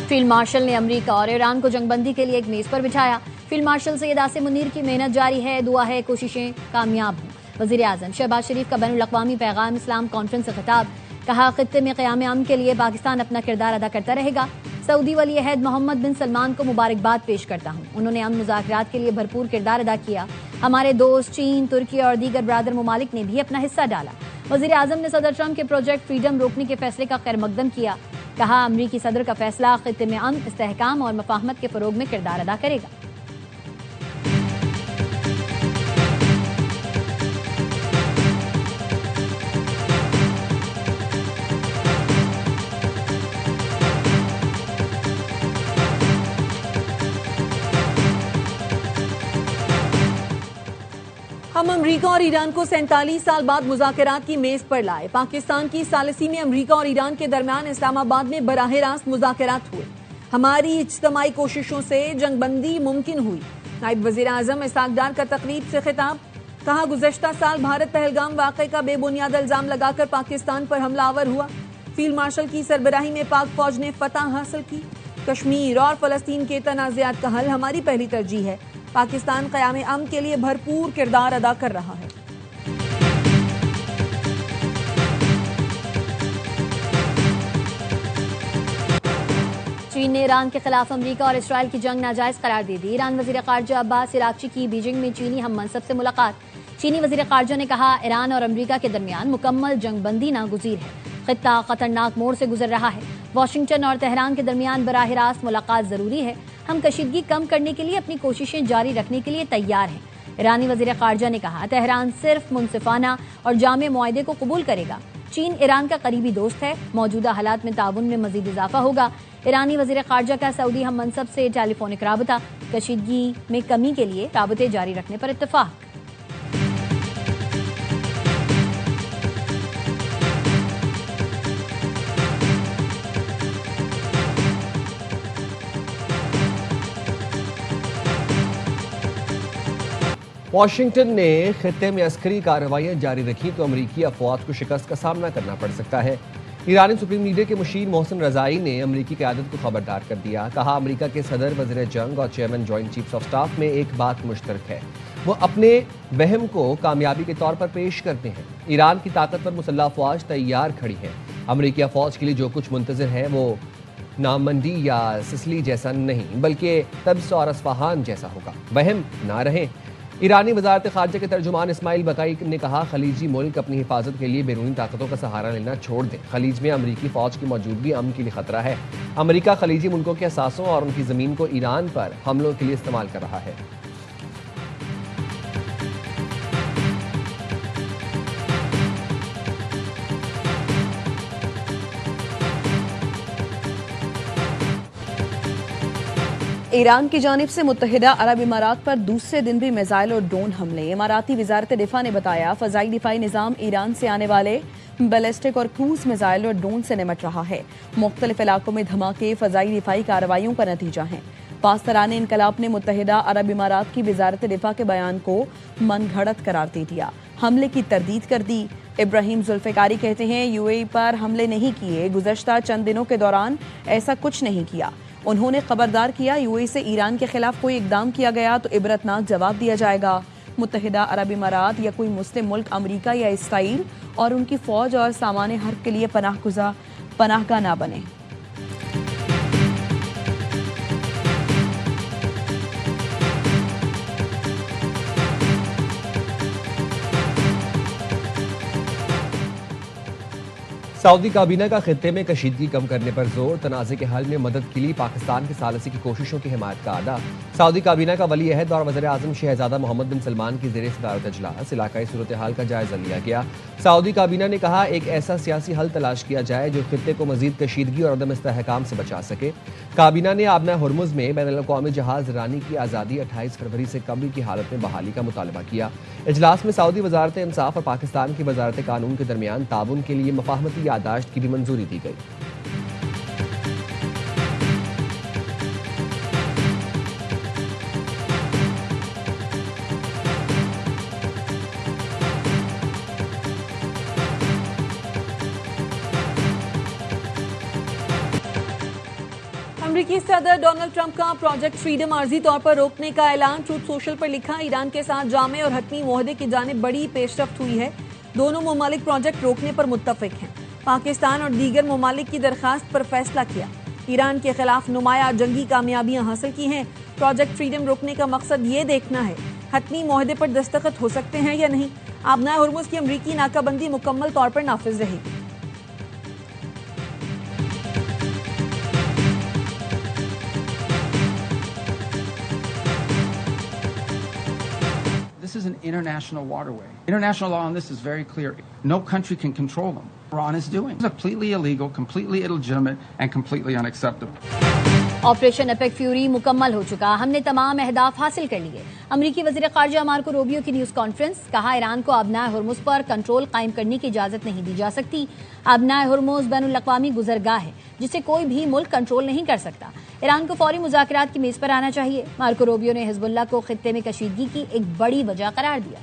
Field marshal ने America और Iran को जंगबंदी के लिए एक मेज पर बिठाया। फील्ड मार्शल सैयद आसिम मुनीर की मेहनत जारी है, दुआ है कोशिशें कामयाब हों। वजीर आजम शहबाज शरीफ का बैनुल अक़वामी पैगाम इस्लाम कॉन्फ्रेंस से खिताब, कहा खित्ते में क़याम अमन के लिए पाकिस्तान अपना किरदार अदा करता रहेगा। सऊदी वली अहद मोहम्मद बिन सलमान को मुबारकबाद पेश करता हूँ, उन्होंने अमन मुज़ाकरात के लिए भरपूर किरदार अदा किया। हमारे दोस्त चीन, तुर्की और दीगर ब्रादर ममालिक ने भी अपना हिस्सा डाला। वजीर आजम ने सदर ट्रंप के प्रोजेक्ट फ्रीडम रोकने के फैसले का खैर मकदम किया, कहा अमरीकी सदर का फैसला खित्ते में अमन, इस्तेहकाम और मफाहमत के फरोग में किरदार अदा करेगा। हम अमेरिका और ईरान को 47 साल बाद मुज़ाकरात की मेज पर लाए। पाकिस्तान की सालिसी में अमेरिका और ईरान के दरमियान इस्लामाबाद में बराह रास्त मुज़ाकरात हुए। हमारी इज्तमाई कोशिशों से जंगबंदी मुमकिन हुई। नायब वज़ीर आज़म इसहाक डार का तकरीब से खिताब, कहा गुज़श्ता साल भारत पहलगाम वाक़े का बेबुनियाद इल्जाम लगाकर पाकिस्तान पर हमलावर हुआ। फील्ड मार्शल की सरबराही में पाक फौज ने फतह हासिल की। कश्मीर और फलस्तीन के तनाज़ात का हल हमारी पहली तरजीह है। पाकिस्तान क़याम अमन के लिए भरपूर किरदार अदा कर रहा है। चीन ने ईरान के खिलाफ अमेरिका और इसराइल की जंग नाजायज करार दे दी। ईरान वज़ीर ख़ारजा अब्बास इराक़ची की बीजिंग में चीनी हम मनसब से मुलाकात। चीनी वज़ीर ख़ारजा ने कहा ईरान और अमेरिका के दरमियान मुकम्मल जंगबंदी नागुज़ीर है। खित्ता खतरनाक मोड़ से गुजर रहा है। वाशिंगटन और तेहरान के दरमियान बराह रास्त मुलाकात जरूरी है। हम कशीदगी कम करने के लिए अपनी कोशिशें जारी रखने के लिए तैयार हैं। ईरानी वज़ीर ख़ारजा ने कहा तेहरान सिर्फ मुनसिफाना और जामे मुआहदे को कबूल करेगा। चीन ईरान का करीबी दोस्त है। मौजूदा हालात में ताउन में मजीद इजाफा होगा। ईरानी वज़ीर ख़ारजा का सऊदी हम मनसब से टेलीफोनिक राबता, कशीदगी में कमी के लिए राबते जारी रखने पर इत्तफाक। वाशिंगटन ने खित्ते में अस्करी कार्रवाइयां जारी रखी तो अमरीकी अफवाज को शिकस्त का सामना करना पड़ सकता है। ईरानी सुप्रीम लीडर के मुशीर मोहसिन रजाई ने अमरीकी क़यादत को खबरदार कर दिया। कहा अमरीका के सदर, वज़ीर जंग और chairman joint chiefs of staff में एक बात मुश्तरक है, वो अपने वहम को कामयाबी के तौर पर पेश करते हैं। ईरान की ताकत पर मुसल्लह अफवाज तैयार खड़ी है। अमरीकी अफवाज के लिए जो कुछ मुंतज़िर है वो नामंदी या सिसली जैसा नहीं, बल्कि तब्स और अस्फहान जैसा होगा। वहम ना रहे। ईरानी वज़ारत ख़ारजा के तर्जुमान इस्माइल बकाई ने कहा खलीजी मुल्क अपनी हिफाजत के लिए बैरूनी ताकतों का सहारा लेना छोड़ दें। खलीज में अमरीकी फ़ौज की मौजूदगी अमन के लिए ख़तरा है। अमरीका खलीजी मुल्कों के असासों और उनकी ज़मीन को ईरान पर हमलों के लिए इस्तेमाल कर रहा है। ईरान की जानिब से मुत्तहिदा अरब इमारात पर दूसरे दिन भी मिसाइल और ड्रोन हमले। इमाराती वजारत दिफा ने बताया फ़ज़ाई दिफाई निज़ाम ईरान से आने वाले बैलिस्टिक और क्रूज मिसाइल और ड्रोन से निमट रहा है। मुख्तलिफ इलाकों में धमाके फ़ज़ाई दिफाई कार्रवाइयों का नतीजा हैं। पासदारान इनकलाब ने मुत्तहिदा अरब इमारात की वजारत दिफा के बयान को मनगढ़ंत करार दे दिया। हमले की तरदीद कर दी। इब्राहिम जुल्फ़िकारी कहते हैं यूएई पर हमले नहीं किए, गुज़श्ता चंद दिनों के दौरान ऐसा कुछ नहीं किया। उन्होंने खबरदार किया यूएई से ईरान के खिलाफ कोई इकदाम किया गया तो इबरतनाक जवाब दिया जाएगा। मुत्तहिदा अरब इमारात या कोई मुस्लिम मुल्क अमरीका या इसराइल और उनकी फ़ौज और सामान हर्ब के लिए पनाहगाह ना बने। सऊदी काबीना का खित्ते में कशीदगी कम करने पर जोर, तनाज़े के हल में मदद के लिए पाकिस्तान की सालिसी की कोशिशों की हिमायत का अदा। सऊदी काबीना का वली अहद और वज़ीर आज़म शहजादा मोहम्मद बिन सलमान की ज़ेर सदारत इजलास, इलाकाई सूरत हाल का जायजा लिया गया। सऊदी काबीना ने कहा एक ऐसा सियासी हल तलाश किया जाए जो खित्ते को मजीद कशीदगी और अदम इस्तेहकाम से बचा सके। काबीना ने आबना हुर्मुज़ में बैनुल-अक़वामी जहाज़ रानी की आज़ादी 28 फरवरी से कबल की हालत में बहाली का मुतालबा किया। इजलास में सऊदी वजारत इंसाफ और पाकिस्तान की वजारत कानून के दरमियान ताउन के लिए मफाहमती यादाश्त की भी मंजूरी दी गई। अमेरिकी सदर डोनाल्ड ट्रंप का प्रोजेक्ट फ्रीडम आर्जी तौर पर रोकने का ऐलान। ट्रूथ सोशल पर लिखा, ईरान के साथ जामे और हतमी मुआहदे की जानिब बड़ी पेशरफ्त हुई है। दोनों ममालिक प्रोजेक्ट रोकने पर मुत्तफिक हैं। पाकिस्तान और दीगर ममालिक की दरखास्त पर फैसला किया। ईरान के खिलाफ नुमाया जंगी कामयाबियां हासिल की हैं। प्रोजेक्ट फ्रीडम रोकने का मकसद ये देखना है हतमी मुआहदे पर दस्तखत हो सकते हैं या नहीं। आबनाए हुर्मुज़ की अमरीकी नाकाबंदी मुकम्मल तौर पर नाफिज रहेगी। This is an international waterway. International law on this is very clear. No country can control them. Iran is doing. It's completely illegal, completely illegitimate, and completely unacceptable. Operation APEC fury मुकम्मल हो चुका, हमने तमाम अहदाफ हासिल कर लिए। अमरीकी वज़ीर ख़ारजा मार्को रूबियो की न्यूज़ कॉन्फ्रेंस, कहा ईरान को आबनाए हुर्मुज़ पर कंट्रोल कायम करने की इजाज़त नहीं दी जा सकती। आबनाए हुर्मुज़ बैनुल-अक़वामी गुज़रगाह है जिसे कोई भी मुल्क कंट्रोल नहीं कर सकता। ईरान को फौरी मुज़ाकरात की मेज़ पर आना चाहिए। मार्को रूबियो ने हिज़्बुल्लाह को खित्ते में कशीदगी की एक बड़ी वजह करार दिया।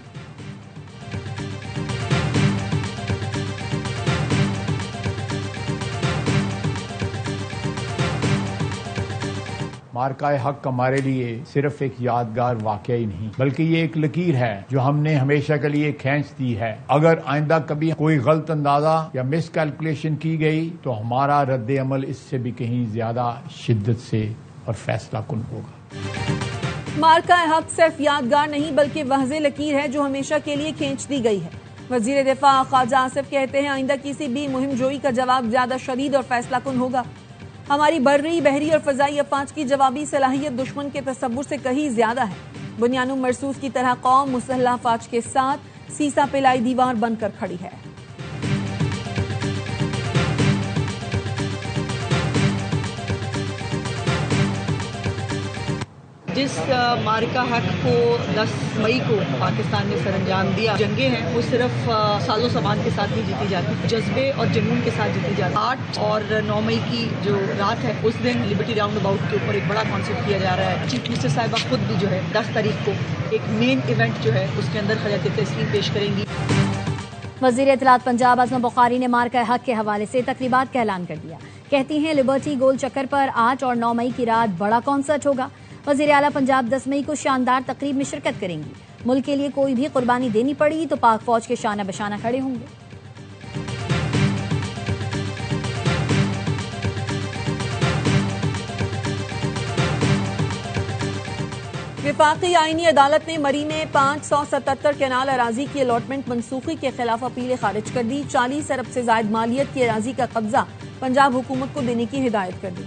मार्का हक हमारे लिए सिर्फ एक यादगार वाकया ही नहीं बल्कि ये एक लकीर है जो हमने हमेशा के लिए खींच दी है। अगर आइंदा कभी कोई गलत अंदाजा या मिस कैलकुलेशन की गई तो हमारा रद्द अमल इससे भी कहीं ज्यादा शिद्दत से और फैसला कुन होगा। मार्का हक सिर्फ यादगार नहीं बल्कि वाज़ेह लकीर है जो हमेशा के लिए खींच दी गई है। वजीर दिफा ख्वाजा आसिफ कहते हैं, आइंदा किसी भी मुहिम जोई का जवाब ज्यादा शदीद और फैसला कुन होगा। हमारी बर्री, बहरी और फजाई अफवाज की जवाबी सलाहियत दुश्मन के तसव्वुर से कहीं ज्यादा है। बुनियानुम मरसूस की तरह कौम मुसल्लह अफवाज के साथ सीसा पिलाई दीवार बनकर खड़ी है। जिस मार्का हक को 10 मई को पाकिस्तान ने सरअंजाम दिया, जंगें हैं वो सिर्फ सालों सामान के साथ नहीं जीती जाती, जज्बे और जुनून के साथ जीती जाती। 8 और 9 मई की जो रात है उस दिन लिबर्टी राउंड अबाउट के ऊपर एक बड़ा कॉन्सेप्ट किया जा रहा है। चीफ मिनिस्टर साहिबा खुद भी जो है 10 तारीख को एक मेन इवेंट जो है उसके अंदर खिलाफत तस्लीम पेश करेंगी। वज़ीर इत्तलात पंजाब आज़मा बुखारी ने मार्का हक के हवाले से तकरीबात का ऐलान कर दिया। कहती हैं लिबर्टी गोल चक्कर पर 8 और 9 मई की रात बड़ा कॉन्सर्ट होगा। वज़ीर आला पंजाब 10 मई को शानदार तकरीब में शिरकत करेंगी। मुल्क के लिए कोई भी कुर्बानी देनी पड़ी तो पाक फौज के शाना बशाना खड़े होंगे। विफाकी आईनी अदालत ने मरी में 577 कैनाल अराजी की अलॉटमेंट मनसूखी के खिलाफ अपीलें खारिज कर दी। 40 अरब से ज्यादा मालियत की अराजी का कब्जा पंजाब हुकूमत को देने की हिदायत कर दी।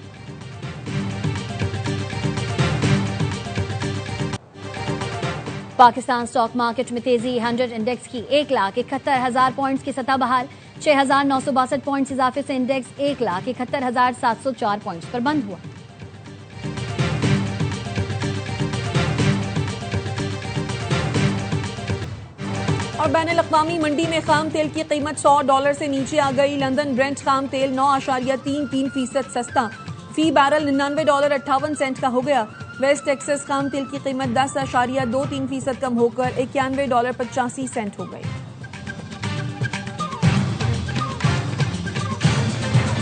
पाकिस्तान स्टॉक मार्केट में तेजी, 100 इंडेक्स की 1,71,000 पॉइंट्स की सतह बहाल। 6,962 पॉइंट्स इजाफे से इंडेक्स 1,71,704 पॉइंट्स पर बंद हुआ। और बैनुल-अक़वामी मंडी में खाम तेल की कीमत $100 से नीचे आ गई। लंदन ब्रेंट खाम तेल 9.33% सस्ता फी बैरल $99.58 का हो गया। वेस्ट टेक्सास खाम तेल की कीमत 10.23% कम होकर $91.85 हो गई।